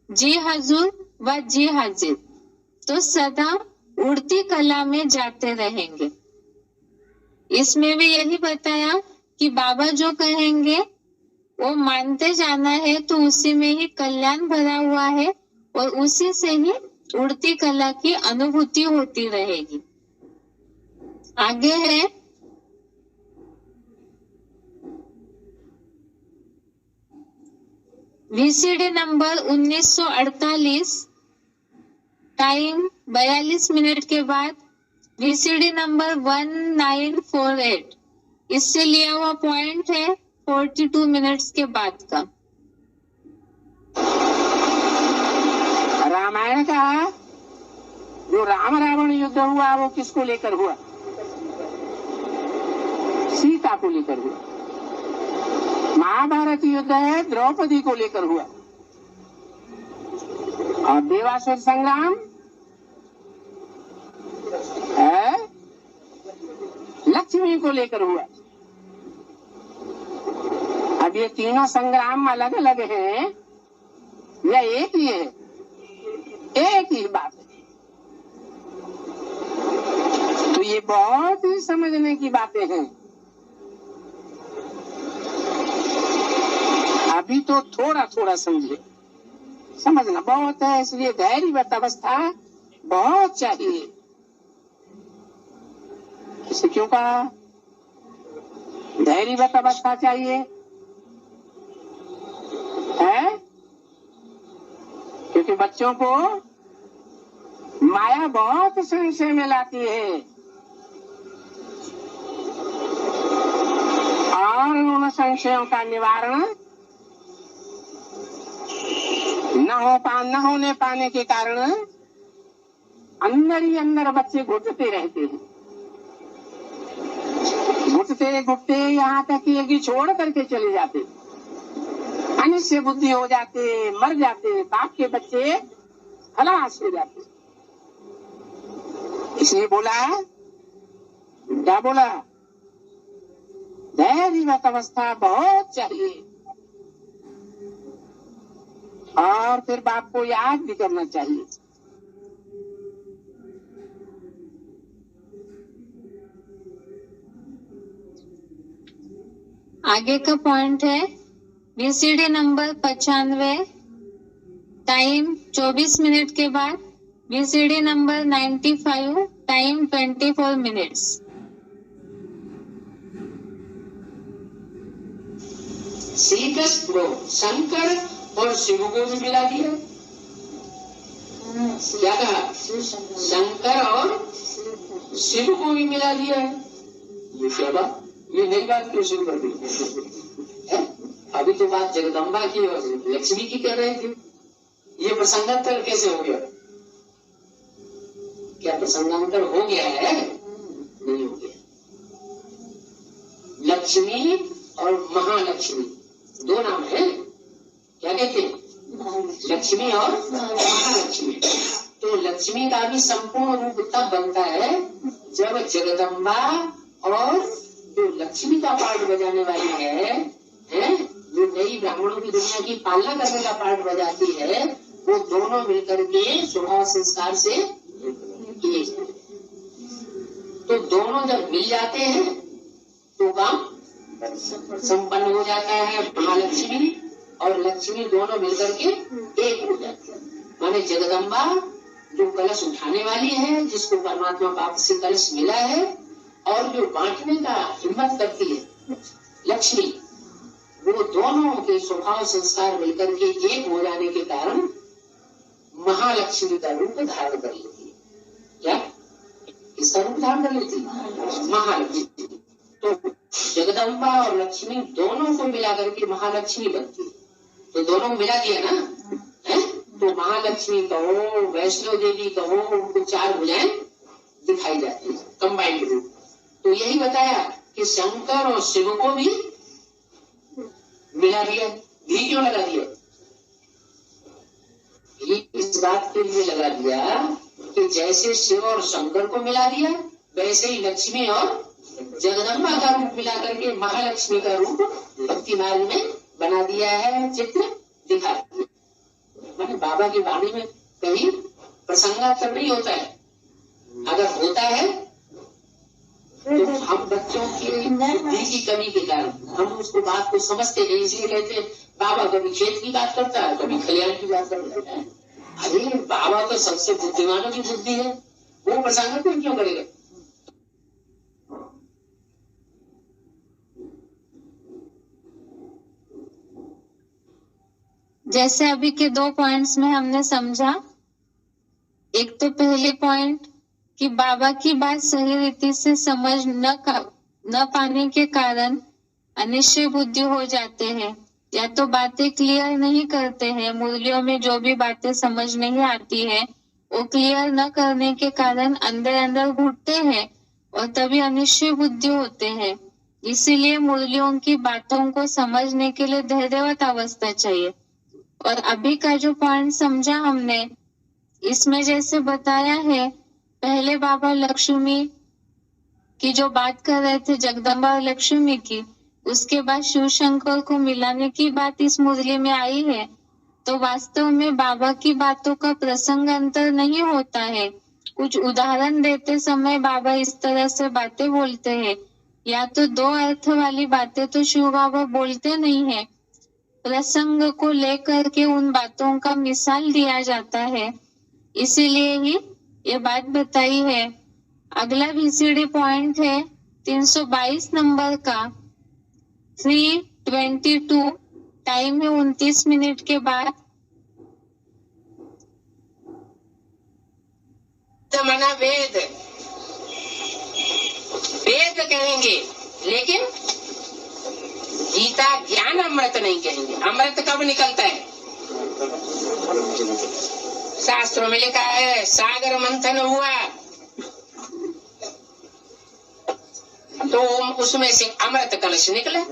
जी हजूर व जी हाजिर तो सदा उड़ती कला में जाते रहेंगे। इसमें भी यही बताया कि बाबा जो कहेंगे वो मानते जाना है, तो उसी में ही कल्याण भरा हुआ है और उसी से ही उड़ती कला की अनुभूति होती रहेगी। आगे है वीसीडी नंबर 1948, टाइम 42 मिनट के बाद वीसीडी नंबर 1948। इससे लिया हुआ पॉइंट है 42 मिनट्स के बाद का। रामायण का जो राम रावण युद्ध हुआ वो किसको लेकर हुआ? सीता को लेकर हुआ। महाभारत युद्ध है द्रौपदी को लेकर हुआ। और देवासुर संग्राम है लक्ष्मी को लेकर हुआ। अब ये तीनों संग्राम अलग अलग हैं या एक ही है? एक ही बात है। तो ये बहुत ही समझने की बातें हैं। अभी तो थोड़ा थोड़ा समझे, समझना बहुत है, इसलिए धैर्यवत अवस्था बहुत चाहिए। इसे क्यों कहा धैर्यवत अवस्था चाहिए है? क्योंकि बच्चों को माया बहुत संशय में लाती है और उन संशयों का निवारण न होने पाने के कारण अंदर ही अंदर बच्चे घुटते रहते हैं। घुटते घुटते यहाँ तक कि छोड़ करके चले जाते, अनिश्चय बुद्धि हो जाते, मर जाते, बाप के बच्चे खलास हो जाते। इसलिए बोला, क्या बोला? धैर्यवत अवस्था बहुत चाहिए और फिर बाप को याद भी करना चाहिए। आगे का पॉइंट है वीसीडी नंबर 95, टाइम 24 मिनट के बाद वीसीडी नंबर 95, टाइम 24 मिनट्स। सीकस ब्रो शंकर और शिव को भी मिला दिया। क्या कहा? शंकर और शिव को भी मिला दिया है। ये क्या बात? ये नई बात क्यों शुरू कर दी? अभी तो बात जगदम्बा की और लक्ष्मी की कर रहे थे, ये प्रसंगांतर कैसे हो गया? क्या प्रसंगांतर हो गया है? नहीं हो गया। लक्ष्मी और महालक्ष्मी दो नाम है। क्या कहते हैं? लक्ष्मी और महालक्ष्मी। तो लक्ष्मी का भी संपूर्ण रूप तब बनता है जब जगदम्बा और जो लक्ष्मी का पार्ट बजाने वाली है, जो नई ब्राह्मणों की दुनिया की पालना करने का पार्ट बजाती है, वो दोनों मिलकर के स्वभाव संस्कार से एक है। तो दोनों जब मिल जाते हैं तो काम संपन्न हो जाता है। महालक्ष्मी और लक्ष्मी दोनों मिलकर के एक हो जाते हैं। माने जगदम्बा जो कलश उठाने वाली है, जिसको परमात्मा पाप से कलश मिला है, और जो बांटने का हिम्मत करती है लक्ष्मी, वो दोनों के स्वभाव संस्कार मिलकर के एक हो जाने के कारण महालक्ष्मी का रूप धारण कर लेती है। क्या इसका रूप धारण कर लेती है? महालक्ष्मी। तो जगदम्बा और लक्ष्मी दोनों को मिला करके महालक्ष्मी बनती है। तो दोनों को मिला दिया ना, है? तो महालक्ष्मी कहो, वैष्णो देवी कहो, उनको चार भुजाएं दिखाई जाती है, कंबाइंड रूप। तो यही बताया कि शंकर और शिव को भी मिला दिया। घी क्यों लगा दिया? घी इस बात के लिए लगा दिया कि जैसे शिव और शंकर को मिला दिया, वैसे ही लक्ष्मी और जगदम्बा का रूप मिला करके महालक्ष्मी का रूप भक्ति मार्ग में बना दिया है, चित्र दिखा दिया। मैंने बाबा की वाणी में कहीं प्रसंगांतर नहीं होता है। अगर होता है तो हम बच्चों की बुद्धि की कमी के कारण हम उसको बात को समझते नहीं, इसलिए कहते हैं बाबा कभी खेत की बात करता है, कभी खलियान की बात करता है। अरे बाबा तो सबसे बुद्धिमानों की बुद्धि है, वो प्रसंगांतर क्यों करेगा? जैसे अभी के 2 पॉइंट्स में हमने समझा। एक तो पहले पॉइंट कि बाबा की बात सही रीति से समझ न पाने के कारण अनिश्चय बुद्धि हो जाते हैं, या तो बातें क्लियर नहीं करते हैं। मुरलियों में जो भी बातें समझ नहीं आती है वो क्लियर न करने के कारण अंदर अंदर घुटते हैं और तभी अनिश्चय बुद्धि होते हैं। इसीलिए मुरलियों की बातों को समझने के लिए धैर्यवत अवस्था चाहिए। और अभी का जो पॉइंट समझा हमने, इसमें जैसे बताया है, पहले बाबा लक्ष्मी की जो बात कर रहे थे, जगदम्बा और लक्ष्मी की, उसके बाद शिव शंकर को मिलाने की बात इस मुरली में आई है। तो वास्तव में बाबा की बातों का प्रसंग अंतर नहीं होता है। कुछ उदाहरण देते समय बाबा इस तरह से बातें बोलते हैं, या तो 2 अर्थ वाली बातें तो शिव बाबा बोलते नहीं है, प्रसंग को लेकर के उन बातों का मिसाल दिया जाता है। इसीलिए ही ये बात बताई है। अगला VCD पॉइंट है 322 नंबर का, 3:22, टाइम है 29 मिनट के बाद। मना वेद, वेद कहेंगे, लेकिन गीता ज्ञान अमृत नहीं कहेंगे। अमृत कब निकलता है? शास्त्रों में लिखा है सागर मंथन हुआ तो उसमें से अमृत कलश निकला।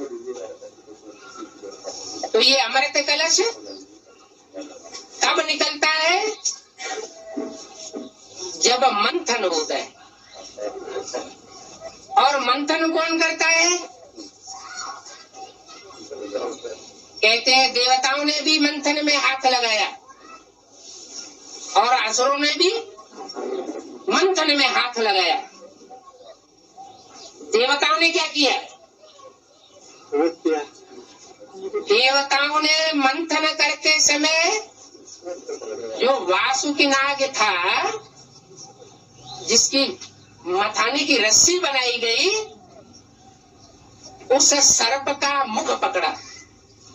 तो ये अमृत कलश कब निकलता है? जब मंथन होता है। और मंथन कौन करता है? कहते हैं देवताओं ने भी मंथन में हाथ लगाया और असुरों ने भी मंथन में हाथ लगाया। देवताओं ने क्या किया? देवताओं ने मंथन करते समय जो वासुकी नाग था, जिसकी मथाने की रस्सी बनाई गई, उस सर्प का मुख पकड़ा,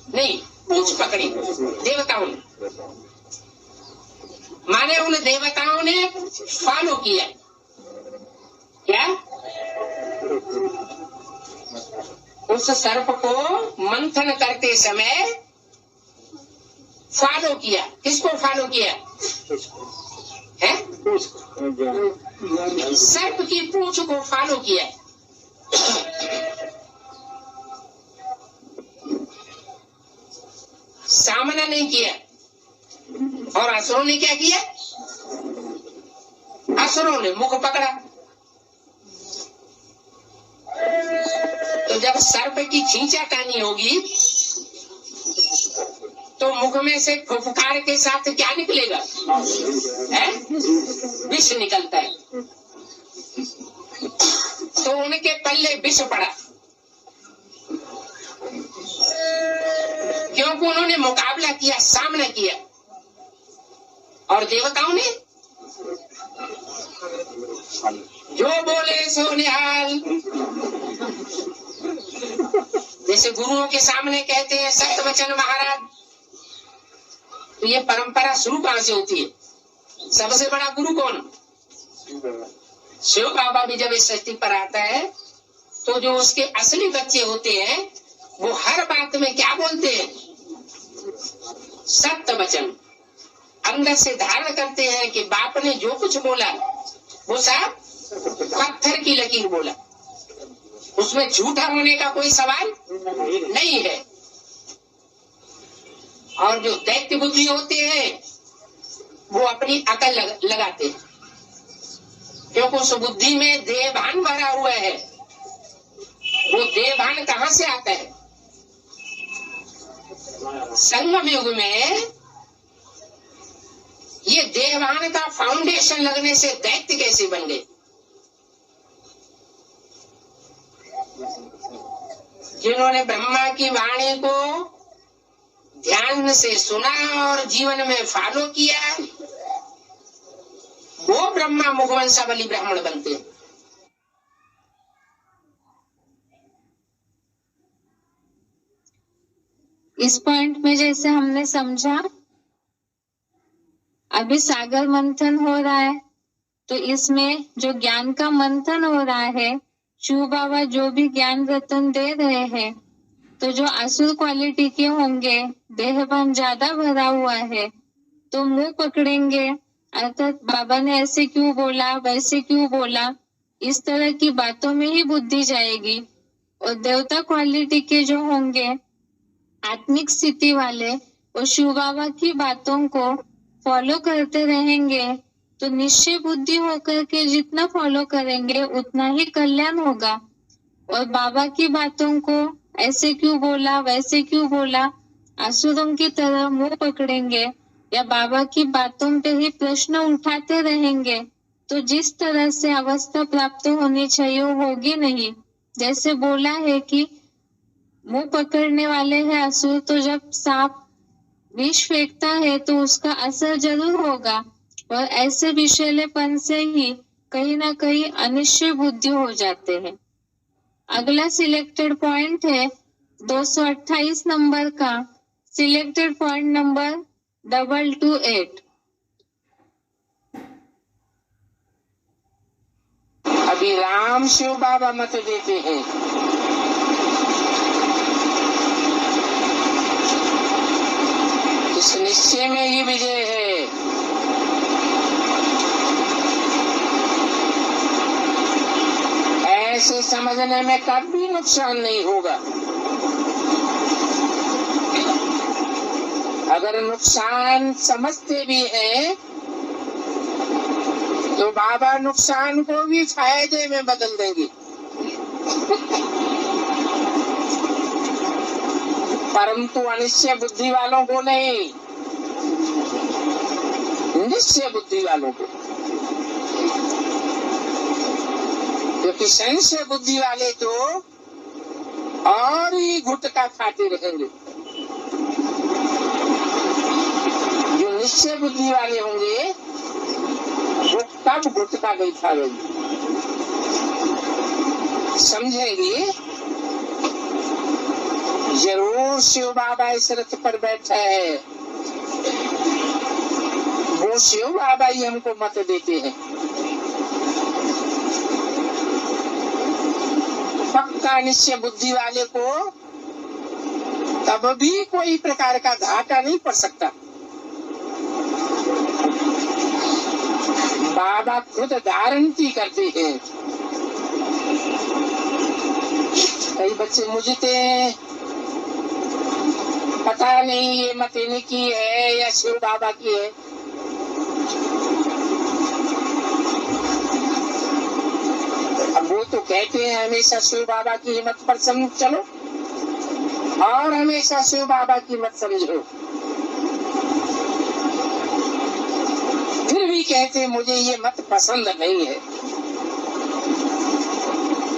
नहीं पूंछ पकड़ी देवताओं ने। माने उन देवताओं ने फॉलो किया। क्या? उस सर्प को मंथन करते समय फॉलो किया। किसको फॉलो किया है? सर्प की पूंछ को फॉलो किया, सामना नहीं किया। और असुरों ने क्या किया? असुरों ने मुख पकड़ा। तो जब सर्प की खींचातानी होगी तो मुख में से फुफकार के साथ क्या निकलेगा? है? विष निकलता है। तो उनके पल्ले विष पड़ा, क्योंकि उन्होंने मुकाबला किया, सामना किया। और देवताओं ने जो बोले सो निहाल। जैसे गुरुओं के सामने कहते हैं सत्य वचन महाराज, तो ये परंपरा शुरू कहां से होती है? सबसे बड़ा गुरु कौन? शिव बाबा भी जब इस सृष्टि पर आता है तो जो उसके असली बच्चे होते हैं वो हर बात में क्या बोलते हैं? सत्य वचन। अंदर से धारण करते हैं कि बाप ने जो कुछ बोला वो सब पत्थर की लकीर बोला, उसमें झूठा होने का कोई सवाल नहीं है। और जो दैत्य बुद्धि होते हैं वो अपनी अकल लगाते हैं, क्योंकि उस बुद्धि में देवभान भरा हुआ है। वो देवभान कहां से आता है? संगम युग में ये देवभान का फाउंडेशन लगने से दैत्य कैसे बन गए? जिन्होंने ब्रह्मा की वाणी को ध्यान से सुना और जीवन में फॉलो किया, वो ब्रह्मा मुखवंशावली ब्राह्मण बनते हैं। इस पॉइंट में जैसे हमने समझा, अभी सागर मंथन हो रहा है, तो इसमें जो ज्ञान का मंथन हो रहा है, शिव बाबा जो भी ज्ञान रतन दे रहे हैं, तो जो असुर क्वालिटी के होंगे, देहभान ज्यादा भरा हुआ है, तो मुंह पकड़ेंगे, अर्थात बाबा ने ऐसे क्यों बोला, वैसे क्यों बोला, इस तरह की बातों में ही बुद्धि जाएगी। और देवता क्वालिटी के जो होंगे, आत्मिक स्थिति वाले, वो शिव बाबा की बातों को फॉलो करते रहेंगे, तो निश्चय बुद्धि होकर के जितना फॉलो करेंगे उतना ही कल्याण होगा। और बाबा की बातों को ऐसे क्यों बोला, वैसे क्यों बोला, असुरों की तरह मुंह पकड़ेंगे या बाबा की बातों पे ही प्रश्न उठाते रहेंगे, तो जिस तरह से अवस्था प्राप्त होनी चाहिए वो होगी नहीं। जैसे बोला है कि मुंह पकड़ने वाले हैं असुर, तो जब सांप विष फेंकता है तो उसका असर जरूर होगा, और ऐसे विषैलेपन से ही कहीं ना कहीं अनिश्चय बुद्धि हो जाते हैं। अगला सिलेक्टेड पॉइंट है 228 नंबर का, सिलेक्टेड पॉइंट नंबर 228। अभी राम शिव बाबा मत देते हैं। इस निश्चय में ही विजय है। ऐसे समझने में कभी नुकसान नहीं होगा। अगर नुकसान समझते भी हैं तो बाबा नुकसान को भी फायदे में बदल देंगे। परंतु अनिश्चय बुद्धि वालों को नहीं, निश्चय बुद्धि वालों को। क्योंकि संशय बुद्धि वाले तो और ही गुटका खाते रहेंगे। जो निश्चय बुद्धि वाले होंगे वो कब गुटका नहीं खाएंगे, समझेंगे जरूर शिव बाबा इस रथ पर बैठा है, वो शिव बाबा ही हमको मत देते हैं। पक्का निश्चय बुद्धि वाले को तब भी कोई प्रकार का घाटा नहीं पड़ सकता। बाबा खुद गारंटी करते हैं। कई बच्चे मुझे पता नहीं ये मत इनकी है या शिव बाबा की है। अब वो तो कहते हैं हमेशा शिव बाबा की मत पर चलो और हमेशा शिव बाबा की मत समझो, फिर भी कहते हैं मुझे ये मत पसंद नहीं है।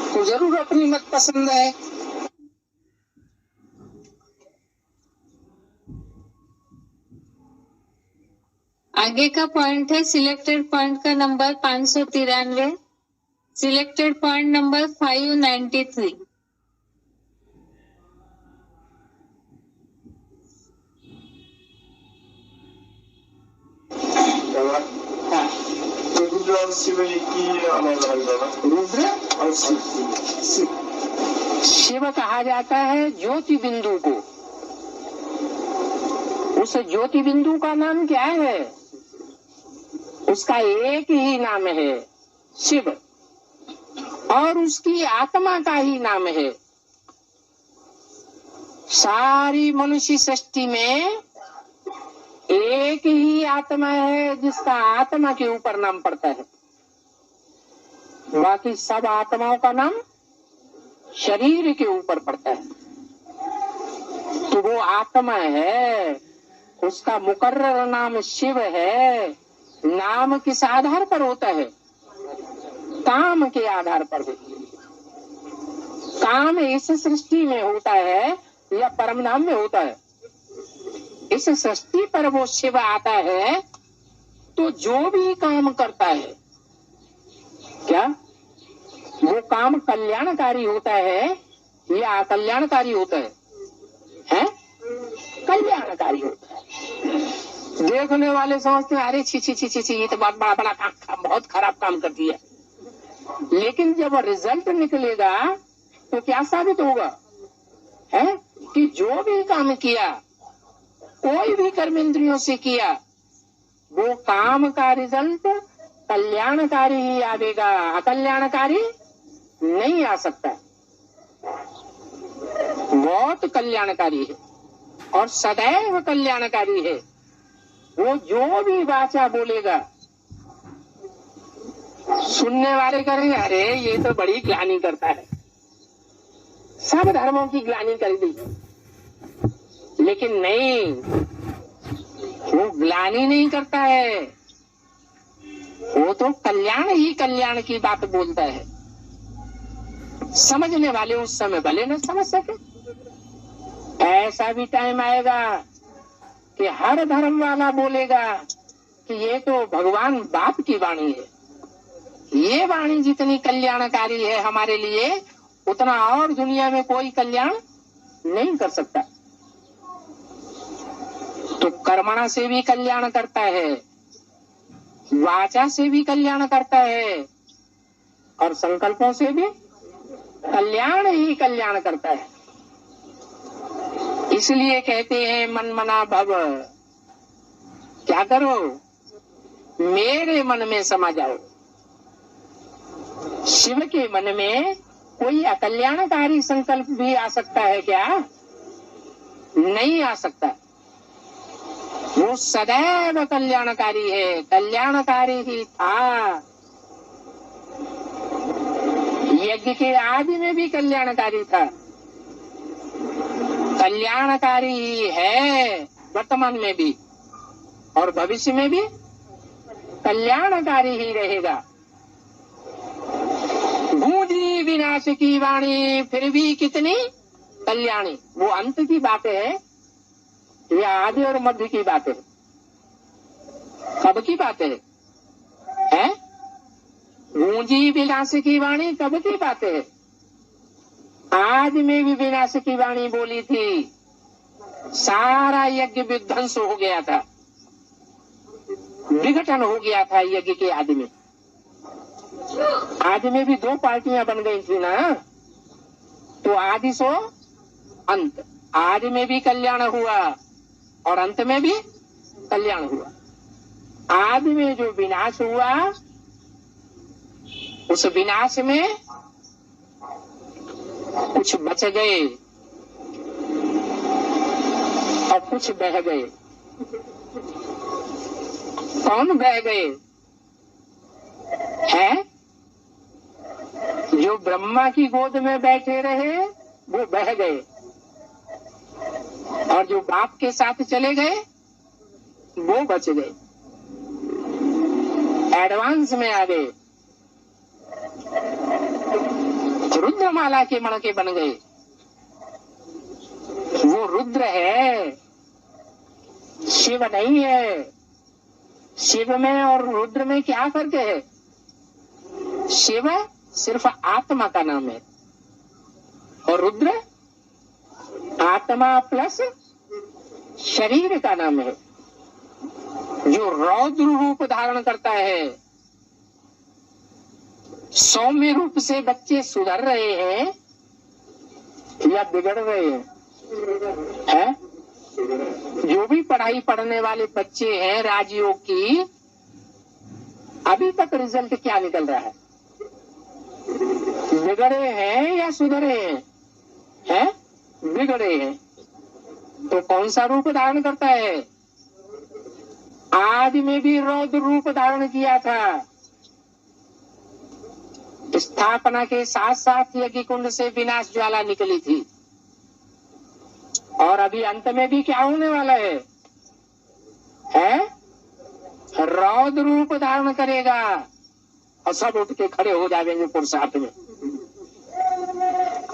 तो जरूर अपनी मत पसंद है। आगे का पॉइंट है सिलेक्टेड पॉइंट का number 593, selected point number 593। Rudra और शिव एक ही अलग अलग बाबा। रुद्र और शिव कहा जाता है ज्योति बिंदु को। उस ज्योति बिंदु का नाम क्या है? उसका एक ही नाम है शिव, और उसकी आत्मा का ही नाम है। सारी मनुष्य सृष्टि में एक ही आत्मा है जिसका आत्मा के ऊपर नाम पड़ता है। बाकी सब आत्माओं का नाम शरीर के ऊपर पड़ता है। तो वो आत्मा है, उसका मुकर्रर नाम शिव है। नाम किस आधार पर होता है? काम के आधार पर होता है। काम इस सृष्टि में होता है या परम धाम में होता है? इस सृष्टि पर वो शिव आता है तो जो भी काम करता है, क्या वो काम कल्याणकारी होता है या अकल्याणकारी होता है? हैं? कल्याणकारी होता है। देखने वाले समझते हैं अरे छी छी छी छी छी, ये तो बहुत बड़ा काम, बहुत खराब काम कर दिया। लेकिन जब रिजल्ट निकलेगा तो क्या साबित होगा? है कि जो भी काम किया, कोई भी कर्म इंद्रियों से किया, वो काम का रिजल्ट कल्याणकारी ही आएगा, अकल्याणकारी नहीं आ सकता। बहुत कल्याणकारी है और सदैव कल्याणकारी है। वो जो भी वाचा बोलेगा, सुनने वाले करेंगे अरे ये तो बड़ी ग्लानि करता है, सब धर्मों की ग्लानि कर दी। लेकिन नहीं, वो ग्लानि नहीं करता है, वो तो कल्याण ही कल्याण की बात बोलता है। समझने वाले उस समय भले न समझ सके। ऐसा भी टाइम आएगा कि हर धर्म वाला बोलेगा कि ये तो भगवान बाप की वाणी है, ये वाणी जितनी कल्याणकारी है हमारे लिए, उतना और दुनिया में कोई कल्याण नहीं कर सकता। तो कर्मणा से भी कल्याण करता है, वाचा से भी कल्याण करता है, और संकल्पों से भी कल्याण ही कल्याण करता है। इसलिए कहते हैं मन मना भव, क्या करो? मेरे मन में समा जाओ। शिव के मन में कोई अकल्याणकारी संकल्प भी आ सकता है क्या? नहीं आ सकता। वो सदैव कल्याणकारी है, कल्याणकारी ही था। यज्ञ के आदि में भी कल्याणकारी था, कल्याणकारी ही है वर्तमान में भी, और भविष्य में भी कल्याणकारी ही रहेगा। गूंजी विनाश की वाणी फिर भी कितनी कल्याणी। वो अंत की बात है या आदि और मध्य की बात है? कब की बात है? गूंजी विनाश की वाणी कब की बात है? आज में भी विनाश की वाणी बोली थी, सारा यज्ञ विध्वंस हो गया था, विघटन हो गया था यज्ञ के आदि में। आदि में भी दो पार्टियां बन गई थी ना, तो आदि सो अंत। आदि में भी कल्याण हुआ और अंत में भी कल्याण हुआ। आदि में जो विनाश हुआ उस विनाश में कुछ बच गए और कुछ बह गए। कौन बह गए? हैं जो ब्रह्मा की गोद में बैठे रहे वो बह गए, और जो बाप के साथ चले गए वो बच गए, एडवांस में आ गए, रुद्रमाला के मणके बन गए। वो रुद्र है, शिव नहीं है। शिव में और रुद्र में क्या फर्क है? शिव सिर्फ आत्मा का नाम है और रुद्र आत्मा प्लस शरीर का नाम है, जो रौद्र रूप धारण करता है। सौम्य रूप से बच्चे सुधर रहे हैं या बिगड़ रहे हैं? जो भी पढ़ाई पढ़ने वाले बच्चे हैं राजयोग की, अभी तक रिजल्ट क्या निकल रहा है? बिगड़े हैं या सुधरे हैं? बिगड़े हैं। तो कौन सा रूप धारण करता है? आदि में भी रौद्र रूप धारण किया था। स्थापना के साथ साथ यज्ञ कुंड से विनाश ज्वाला निकली थी, और अभी अंत में भी क्या होने वाला है? रौद्र रूप धारण करेगा और सब उठ के खड़े हो जाएंगे पुरुषार्थ में।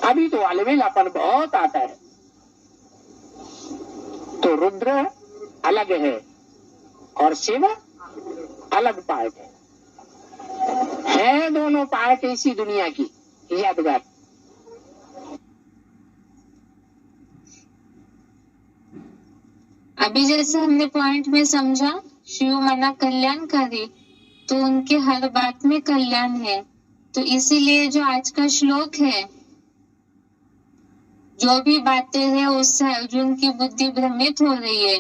अभी तो अलवेलापन बहुत आता है। तो रुद्र अलग है और शिव अलग पार्ट है दोनों पार्ट इसी दुनिया की यादगार। अभी जैसे हमने पॉइंट में समझा, शिव मना कल्याणकारी, तो उनके हर बात में कल्याण है। तो इसीलिए जो आज का श्लोक है, जो भी बातें हैं उससे अर्जुन की बुद्धि भ्रमित हो रही है।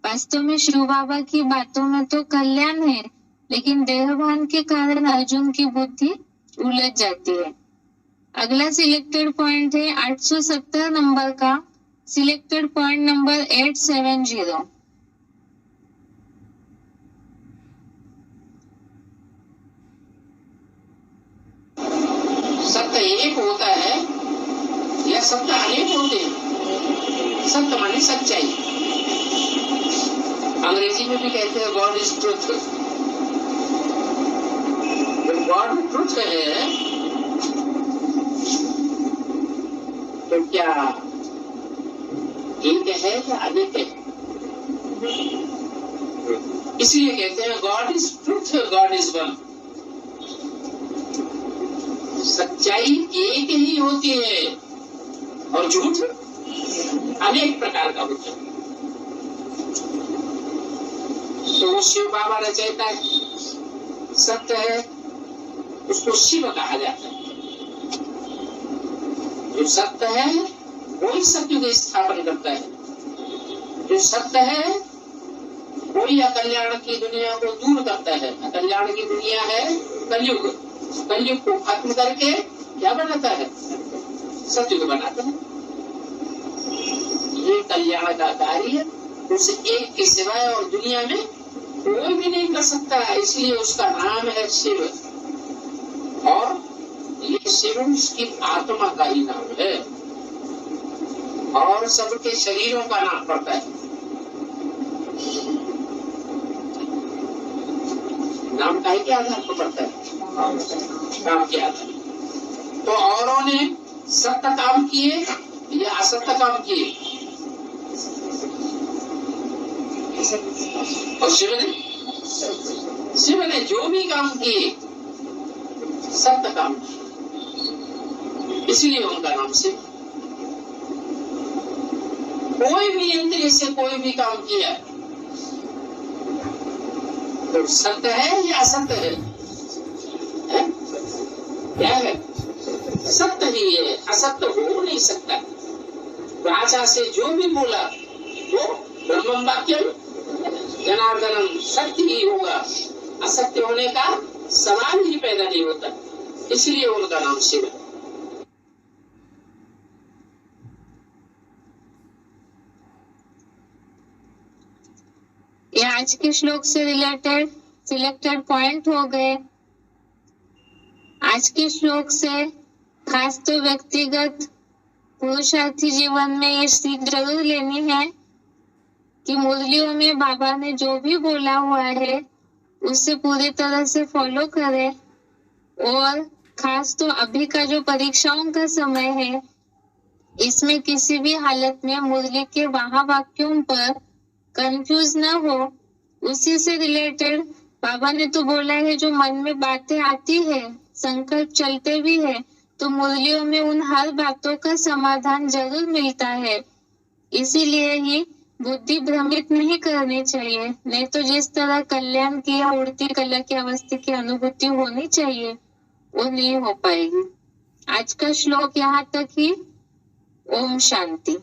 वास्तव में शिव बाबा की बातों में तो कल्याण है, लेकिन देहभान के कारण अर्जुन की बुद्धि उलझ जाती है। अगला सिलेक्टेड पॉइंट है 870 नंबर का, सिलेक्टेड पॉइंट नंबर 870। सत्य एक होता है या सत्य अनेक होते हैं? सत्य माने सच्चाई। अंग्रेजी में भी कहते हैं गॉड इज ट्रुथ। जब गॉड ट्रुथ है तो क्या एक है या अनेक है? इसलिए कहते हैं God is truth, God is one. सच्चाई एक ही होती है और झूठ अनेक प्रकार का होता है। तो शिव बाबा रचयिता है, सत्य है, उसको शिव कहा जाता है। जो सत्य है वही सत्य का स्थापन करता है। जो सत्य है वही अकल्याण की दुनिया को दूर करता है। अकल्याण की दुनिया है कलयुग। कलयुग को खत्म करके क्या बनाता है? सत्युग बनाता है। ये कल्याण का कार्य उस एक के सिवाय और दुनिया में कोई भी नहीं कर सकता, इसलिए उसका नाम है शिव। और ये शिव उसकी आत्मा का ही नाम है और सबके शरीरों का नाम पड़ता है। नाम का के आधार पर पड़ता है? काम के आधार। तो औरों ने सत्य काम किए या असत्य काम किए? और शिव ने जो भी काम किए सत्य काम किए, इसलिए उनका नाम शिव। कोई भी इंद्रिय से कोई भी काम किया तो सत्य है या असत्य है? क्या है? सत्य ही है, असत्य हो नहीं सकता। वाचा से जो भी बोला वो ब्रह्म वाक्यम जनार्दनम, सत्य ही होगा। असत्य होने का सवाल ही पैदा नहीं होता। इसलिए उनका नाम शिव है। ये आज के श्लोक से रिलेटेड सिलेक्टेड पॉइंट हो गए। आज के श्लोक से खास तो व्यक्तिगत पुरुषार्थी जीवन में ये सीख जरूर लेनी है कि मुरलियों में बाबा ने जो भी बोला हुआ है उसे पूरी तरह से फॉलो करें, और खास तो अभी का जो परीक्षाओं का समय है इसमें किसी भी हालत में मुरली के महावाक्यों पर कंफ्यूज ना हो। उसी से रिलेटेड बाबा ने तो बोला है जो मन में बातें आती है, संकल्प चलते भी है, तो मुरलियों में उन हर बातों का समाधान जरूर मिलता है। इसीलिए ही बुद्धि भ्रमित नहीं करनी चाहिए, नहीं तो जिस तरह कल्याण की या उड़ती कला की अवस्था की अनुभूति होनी चाहिए वो नहीं हो पाएगी। आज का श्लोक यहाँ तक ही। ओम शांति।